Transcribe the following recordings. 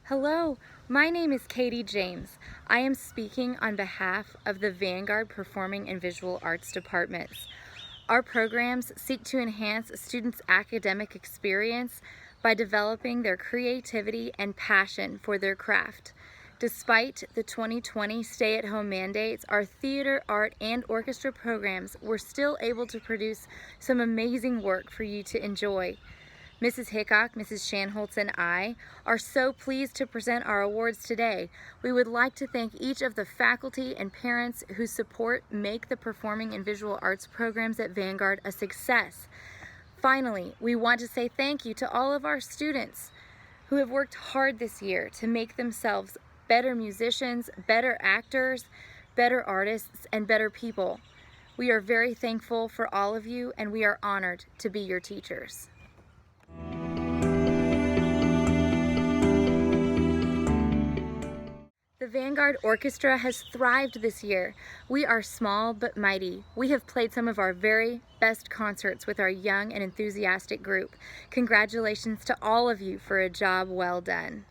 Hello, my name is Katie James. I am speaking on behalf of the Vanguard Performing and Visual Arts departments. Our programs seek to enhance students' academic experience by developing their creativity and passion for their craft. Despite the 2020 stay-at-home mandates, our theater, art, and orchestra programs were still able to produce some amazing work for you to enjoy. Mrs. Hickok, Mrs. Shanholtz, and I are so pleased to present our awards today. We would like to thank each of the faculty and parents whose support make the performing and visual arts programs at Vanguard a success. Finally, we want to say thank you to all of our students who have worked hard this year to make themselves better musicians, better actors, better artists, and better people. We are very thankful for all of you, and we are honored to be your teachers. The Vanguard Orchestra has thrived this year. We are small but mighty. We have played some of our very best concerts with our young and enthusiastic group. Congratulations to all of you for a job well done.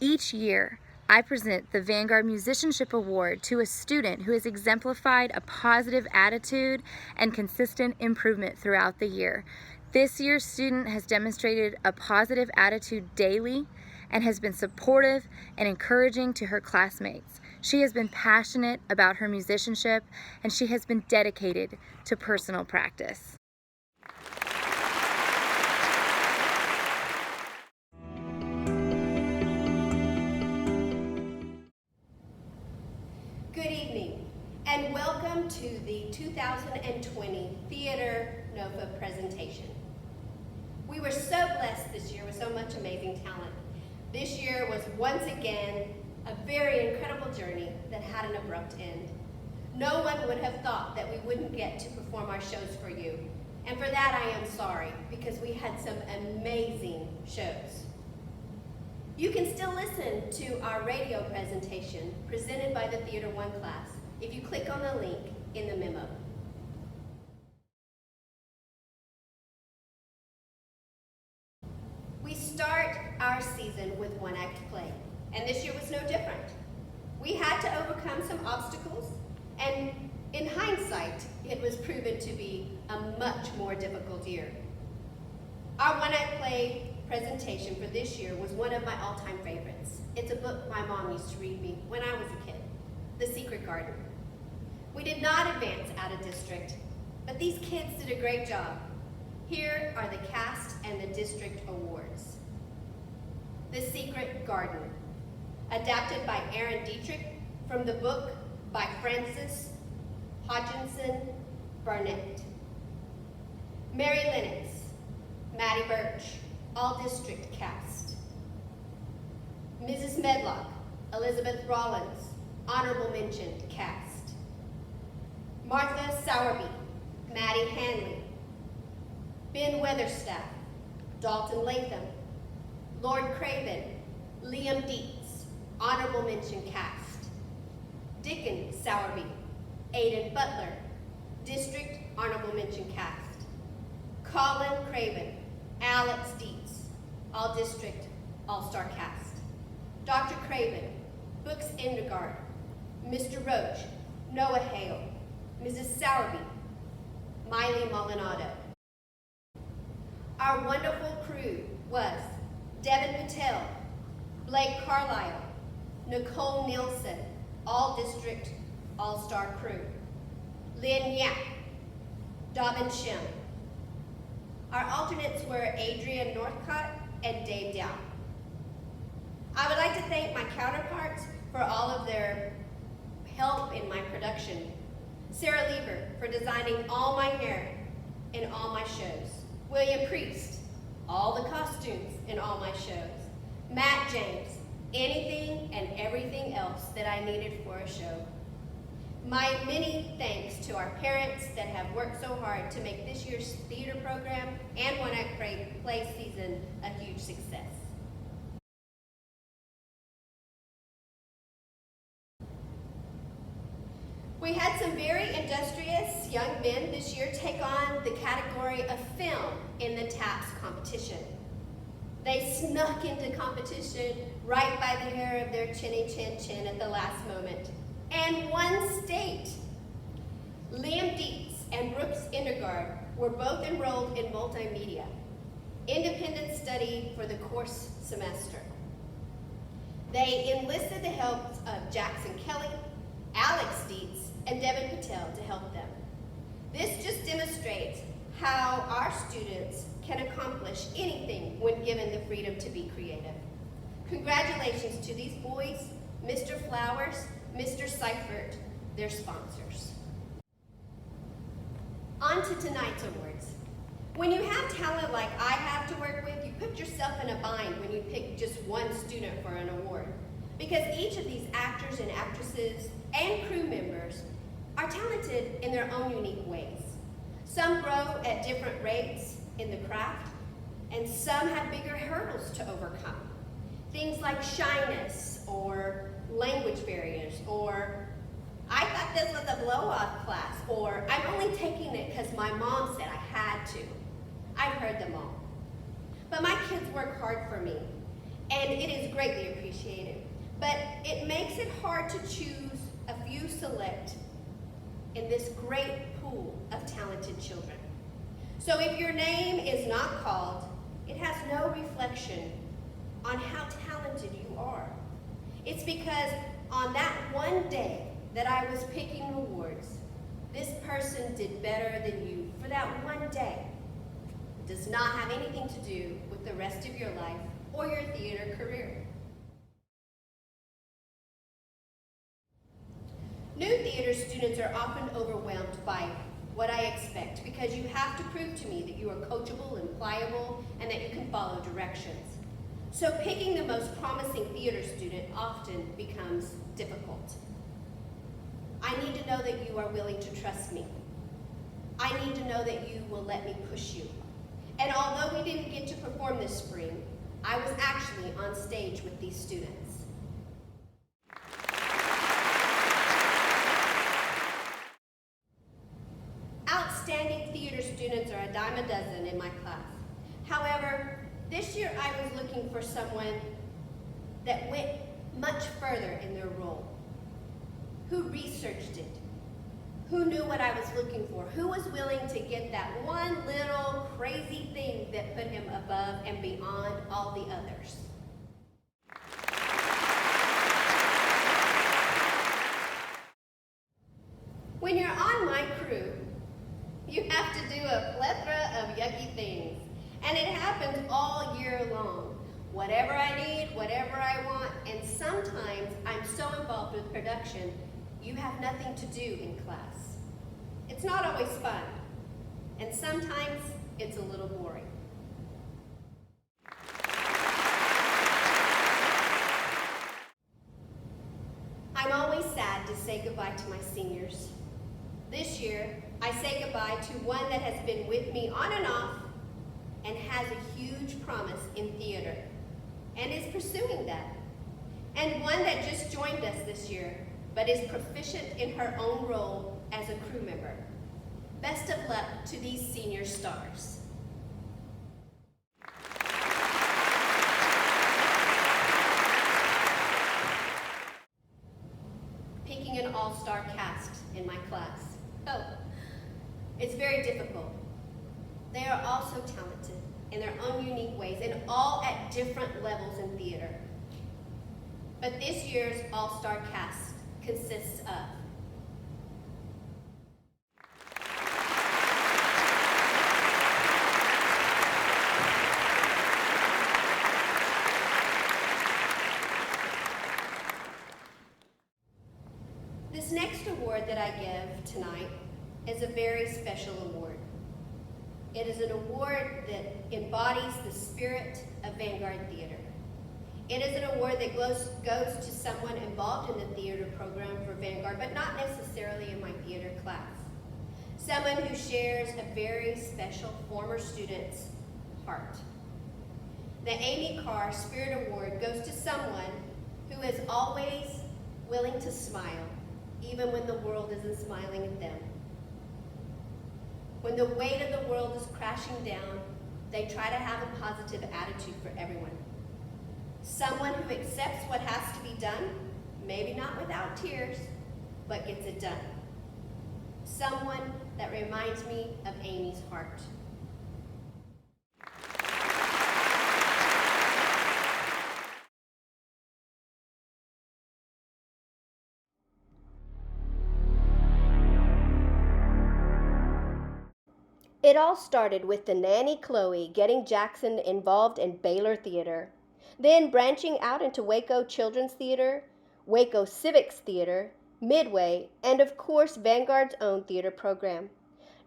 Each year, I present the Vanguard Musicianship Award to a student who has exemplified a positive attitude and consistent improvement throughout the year. This year's student has demonstrated a positive attitude daily and has been supportive and encouraging to her classmates. She has been passionate about her musicianship, and she has been dedicated to personal practice. Good evening, and welcome to the 2020 Theatre NOFA presentation. We were so blessed this year with so much amazing talent. This year was once again a very incredible journey that had an abrupt end. No one would have thought that we wouldn't get to perform our shows for you. And for that I am sorry, because we had some amazing shows. You can still listen to our radio presentation presented by the Theater 1 class if you click on the link in the memo. We start our season with one act play, and this year was no different. We had to overcome some obstacles, and in hindsight, it was proven to be a much more difficult year. Our one act play presentation for this year was one of my all-time favorites. It's a book my mom used to read me when I was a kid, The Secret Garden. We did not advance out of district, but these kids did a great job. Here are the cast and the district awards. The Secret Garden, adapted by Aaron Dietrich from the book by Francis Hodgkinson Barnett. Mary Lennox, Maddie Birch, all district cast. Mrs. Medlock, Elizabeth Rollins, honorable mention cast. Martha Sowerby, Maddie Hanley. Ben Weatherstaff, Dalton Latham, Lord Craven, Liam Dietz, honorable mention cast. Dickon Sowerby, Aidan Butler, district honorable mention cast. Colin Craven, Alex Dietz, all district all-star cast. Dr. Craven, Brooks Endegard, Mr. Roach, Noah Hale, Mrs. Sowerby, Miley Molinado. Our wonderful crew was Devin Patel, Blake Carlisle, Nicole Nielsen, all district all-star crew. Lynn Yap, Dobbin Shim. Our alternates were Adrian Northcott and Dave Dow. I would like to thank my counterparts for all of their help in my production. Sarah Lieber for designing all my hair in all my shows. William Priest, all the costumes in all my shows. Matt James, anything and everything else that I needed for a show. My many thanks to our parents that have worked so hard to make this year's theater program and one act play season a huge success. We had some very industrious young men this year take on the category of film in the TAPS competition. They snuck into competition right by the hair of their chinny chin chin at the last moment and won state. Liam Dietz and Brooks Indergaard were both enrolled in multimedia, independent study for the course semester. They enlisted the help of Jackson Kelly, Alex Dietz, and Devin Patel to help them. This just demonstrates how our students can accomplish anything when given the freedom to be creative. Congratulations to these boys, Mr. Flowers, Mr. Seifert, their sponsors. On to tonight's awards. When you have talent like I have to work with, you put yourself in a bind when you pick just one student for an award, because each of these actors and actresses and crew members are talented in their own unique ways. Some grow at different rates in the craft, and some have bigger hurdles to overcome. Things like shyness, or language barriers, or I thought this was a blow-off class, or I'm only taking it because my mom said I had to. I've heard them all. But my kids work hard for me, and it is greatly appreciated. But it makes it hard to choose a few select in this great pool of talented children. So if your name is not called, it has no reflection on how talented you are. It's because on that one day that I was picking awards, this person did better than you for that one day. It does not have anything to do with the rest of your life or your theater career. New theater students are often overwhelmed by what I expect because you have to prove to me that you are coachable and pliable and that you can follow directions. So picking the most promising theater student often becomes difficult. I need to know that you are willing to trust me. I need to know that you will let me push you. And although we didn't get to perform this spring, I was actually on stage with these students. Outstanding theater students are a dime a dozen in my class. However, this year I was looking for someone that went much further in their role, who researched it, who knew what I was looking for, who was willing to get that one little crazy thing that put him above and beyond all the others. When you're on my crew, you have to do a plethora of yucky things, and it happens all year long. Whatever I need, whatever I want, and sometimes I'm so involved with production, you have nothing to do in class. It's not always fun, and sometimes it's a little boring. I'm always sad to say goodbye to my seniors. This year, I say goodbye to one that has been with me on and off and has a huge promise in theater and is pursuing that. And one that just joined us this year, but is proficient in her own role as a crew member. Best of luck to these senior stars. Picking an all-star cast in my class. Oh, it's very difficult. They are all so talented in their own unique ways and all at different levels in theater. But this year's all-star cast consists of this next award that I give tonight is a very special award. It is an award that embodies the spirit of Vanguard Theater. It is an award that goes to someone involved in the theater program for Vanguard, but not necessarily in my theater class. Someone who shares a very special former student's heart. The Amy Carr Spirit Award goes to someone who is always willing to smile, even when the world isn't smiling at them. When the weight of the world is crashing down, They try to have a positive attitude for everyone. Someone who accepts what has to be done, maybe not without tears, but gets it done. Someone that reminds me of Amy's heart. It all started with the nanny Chloe getting Jackson involved in Baylor Theater, then branching out into Waco Children's Theater, Waco Civics Theater, Midway, and of course Vanguard's own theater program.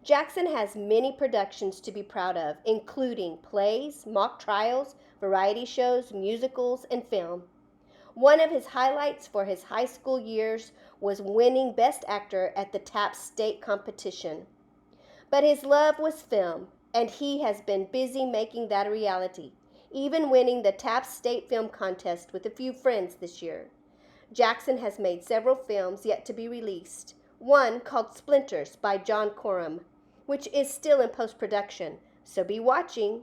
Jackson has many productions to be proud of, including plays, mock trials, variety shows, musicals, and film. One of his highlights for his high school years was winning Best Actor at the TAP state competition. But his love was film, and he has been busy making that a reality, even winning the TAP State Film Contest with a few friends this year. Jackson has made several films yet to be released, one called Splinters by John Coram, which is still in post-production, so be watching.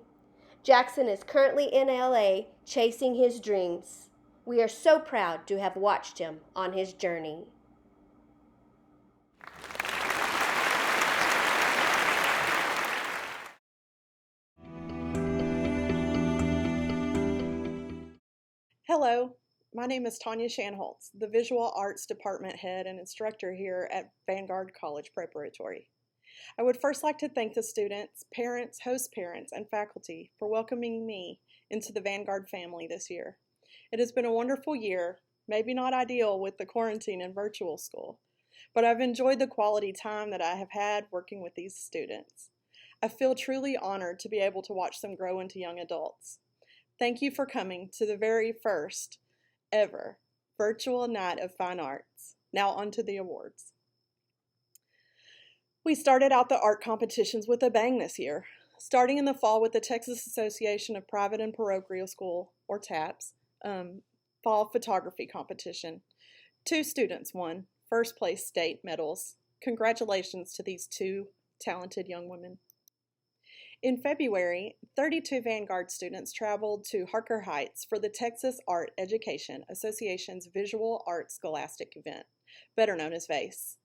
Jackson is currently in LA chasing his dreams. We are so proud to have watched him on his journey. Hello, my name is Tanya Shanholtz, the Visual Arts Department Head and Instructor here at Vanguard College Preparatory. I would first like to thank the students, parents, host parents, and faculty for welcoming me into the Vanguard family this year. It has been a wonderful year, maybe not ideal with the quarantine and virtual school, but I've enjoyed the quality time that I have had working with these students. I feel truly honored to be able to watch them grow into young adults. Thank you for coming to the very first ever Virtual Night of Fine Arts. Now on to the awards. We started out the art competitions with a bang this year, starting in the fall with the Texas Association of Private and Parochial School, or TAPS, fall photography competition. 2 students won first place state medals. Congratulations to these 2 talented young women. In February, 32 Vanguard students traveled to Harker Heights for the Texas Art Education Association's Visual Art Scholastic event, better known as VACE.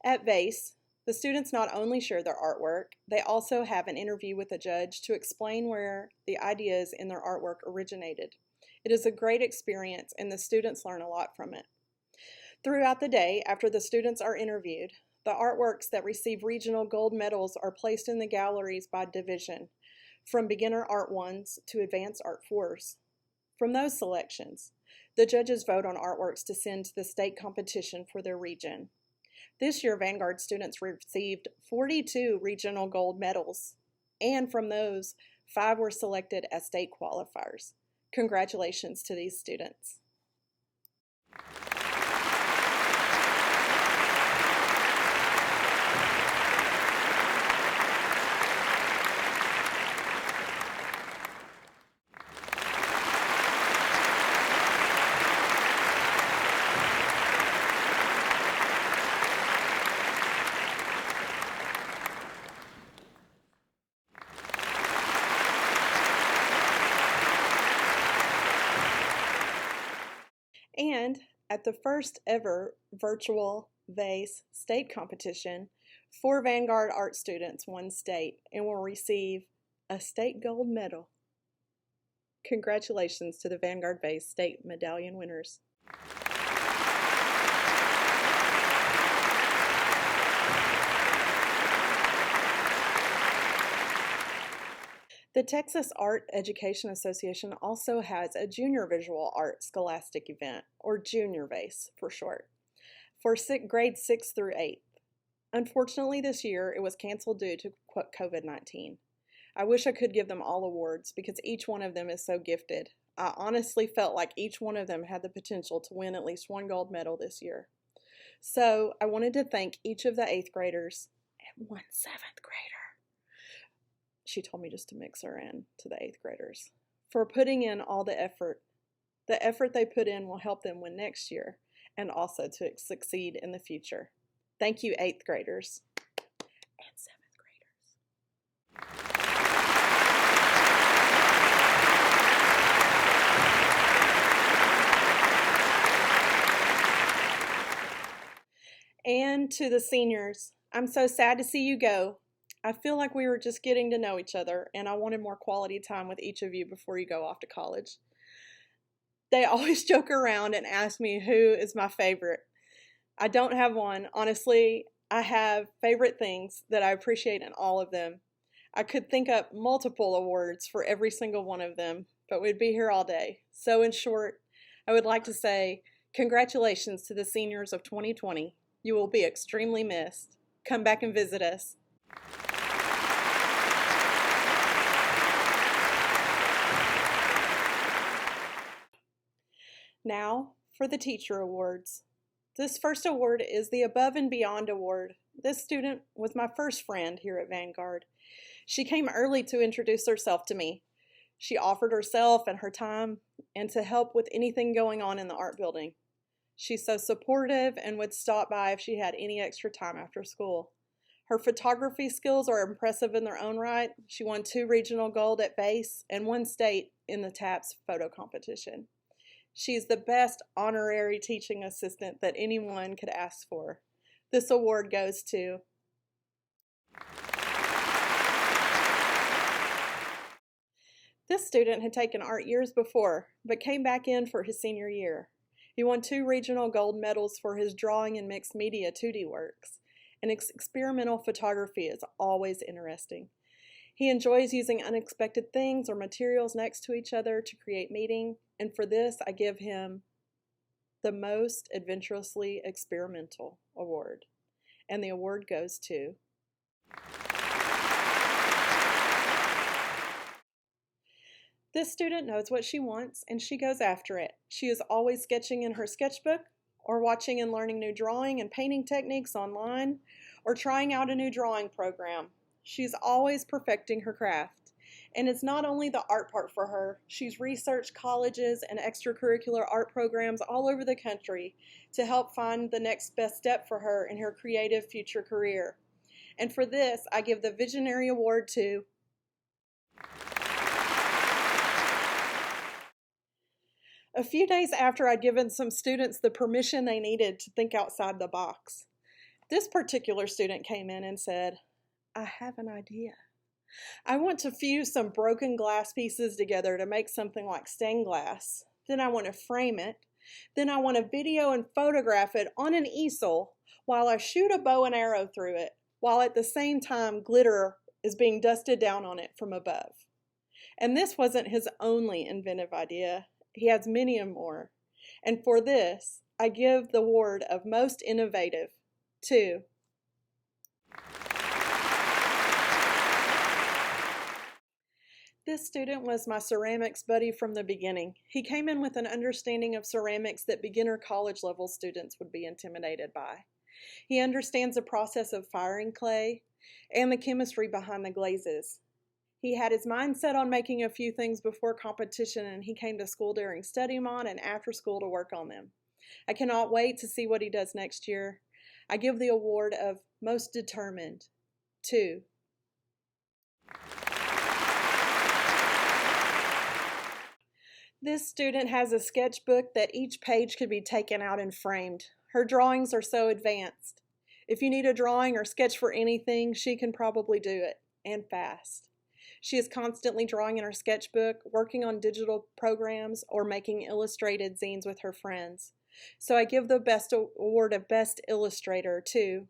At VACE, the students not only share their artwork, they also have an interview with a judge to explain where the ideas in their artwork originated. It is a great experience and the students learn a lot from it. Throughout the day, after the students are interviewed, the artworks that receive regional gold medals are placed in the galleries by division, from beginner art 1s to advanced art 4s. From those selections, the judges vote on artworks to send to the state competition for their region. This year, Vanguard students received 42 regional gold medals, and from those, 5 were selected as state qualifiers. Congratulations to these students. And at the first ever virtual VACE state competition, 4 Vanguard art students won state and will receive a state gold medal. Congratulations to the Vanguard VACE state medallion winners. The Texas Art Education Association also has a Junior Visual Art Scholastic event, or Junior VACE for short, for grades 6 through 8. Unfortunately, this year it was canceled due to COVID-19. I wish I could give them all awards because each one of them is so gifted. I honestly felt like each one of them had the potential to win at least 1 gold medal this year. So I wanted to thank each of the 8th graders and 1 7th grader. She told me just to mix her in to the 8th graders, for putting in all the effort. The effort they put in will help them win next year and also to succeed in the future. Thank you, 8th graders and 7th graders. And to the seniors, I'm so sad to see you go. I feel like we were just getting to know each other, and I wanted more quality time with each of you before you go off to college. They always joke around and ask me who is my favorite. I don't have one. Honestly, I have favorite things that I appreciate in all of them. I could think up multiple awards for every single one of them, but we'd be here all day. So in short, I would like to say congratulations to the seniors of 2020. You will be extremely missed. Come back and visit us. Now for the teacher awards. This first award is the Above and Beyond Award. This student was my first friend here at Vanguard. She came early to introduce herself to me. She offered herself and her time and to help with anything going on in the art building. She's so supportive and would stop by if she had any extra time after school. Her photography skills are impressive in their own right. She won 2 regional gold at base and 1 state in the TAPS photo competition. She's the best honorary teaching assistant that anyone could ask for. This award goes to this student had taken art years before, but came back in for his senior year. He won 2 regional gold medals for his drawing and mixed media 2D works, and experimental photography is always interesting. He enjoys using unexpected things or materials next to each other to create meaning, and for this I give him the Most Adventurously Experimental Award. And the award goes to this student knows what she wants and she goes after it. She is always sketching in her sketchbook or watching and learning new drawing and painting techniques online or trying out a new drawing program. She's always perfecting her craft. And it's not only the art part for her. She's researched colleges and extracurricular art programs all over the country to help find the next best step for her in her creative future career. And for this, I give the Visionary Award to a few days after I'd given some students the permission they needed to think outside the box. This particular student came in and said, I have an idea. I want to fuse some broken glass pieces together to make something like stained glass. Then I want to frame it. Then I want to video and photograph it on an easel while I shoot a bow and arrow through it, while at the same time glitter is being dusted down on it from above. And this wasn't his only inventive idea. He has many more. And for this, I give the award of Most Innovative to this student was my ceramics buddy from the beginning. He came in with an understanding of ceramics that beginner college level students would be intimidated by. He understands the process of firing clay and the chemistry behind the glazes. He had his mind set on making a few things before competition, and he came to school during study mod and after school to work on them. I cannot wait to see what he does next year. I give the award of Most Determined to this student has a sketchbook that each page could be taken out and framed. Her drawings are so advanced. If you need a drawing or sketch for anything, she can probably do it, and fast. She is constantly drawing in her sketchbook, working on digital programs, or making illustrated zines with her friends. So I give the best award of Best Illustrator to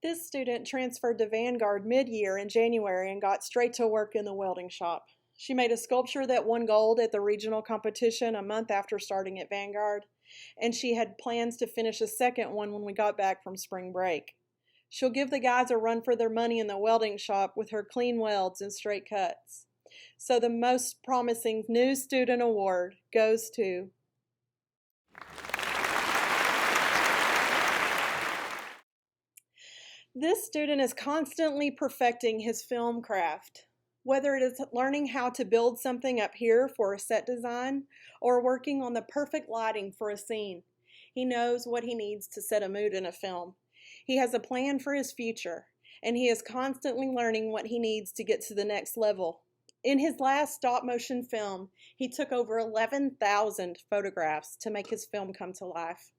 this student transferred to Vanguard mid-year in January and got straight to work in the welding shop. She made a sculpture that won gold at the regional competition a month after starting at Vanguard, and she had plans to finish a second one when we got back from spring break. She'll give the guys a run for their money in the welding shop with her clean welds and straight cuts. So the Most Promising New Student Award goes to this student is constantly perfecting his film craft. Whether it is learning how to build something up here for a set design or working on the perfect lighting for a scene, he knows what he needs to set a mood in a film. He has a plan for his future, and he is constantly learning what he needs to get to the next level. In his last stop motion film, he took over 11,000 photographs to make his film come to life.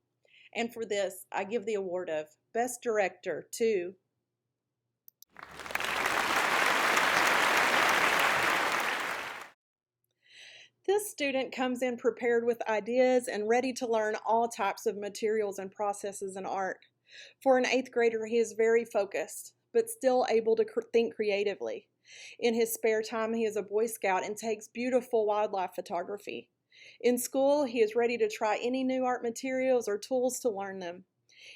And for this, I give the award of Best Director to this student comes in prepared with ideas and ready to learn all types of materials and processes in art. For an 8th grader, he is very focused, but still able to think creatively. In his spare time, he is a Boy Scout and takes beautiful wildlife photography. In school, he is ready to try any new art materials or tools to learn them.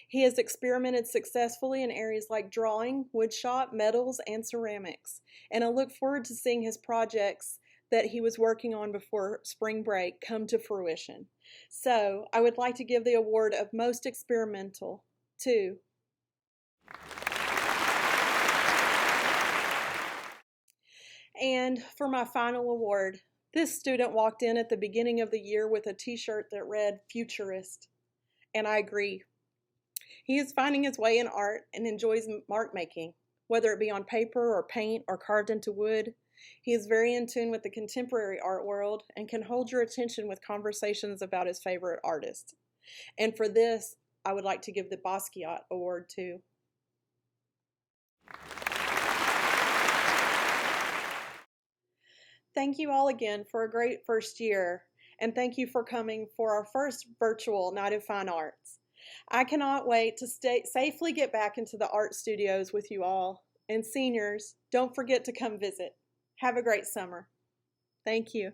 He has experimented successfully in areas like drawing, woodshop, metals, and ceramics, and I look forward to seeing his projects that he was working on before spring break come to fruition. So, I would like to give the award of Most Experimental to And for my final award, this student walked in at the beginning of the year with a t-shirt that read Futurist, and I agree. He is finding his way in art and enjoys mark making, whether it be on paper or paint or carved into wood. He is very in tune with the contemporary art world and can hold your attention with conversations about his favorite artists. And for this, I would like to give the Basquiat Award to Thank you all again for a great first year, and thank you for coming for our first virtual Night of Fine Arts. I cannot wait to safely get back into the art studios with you all. And seniors, don't forget to come visit. Have a great summer. Thank you.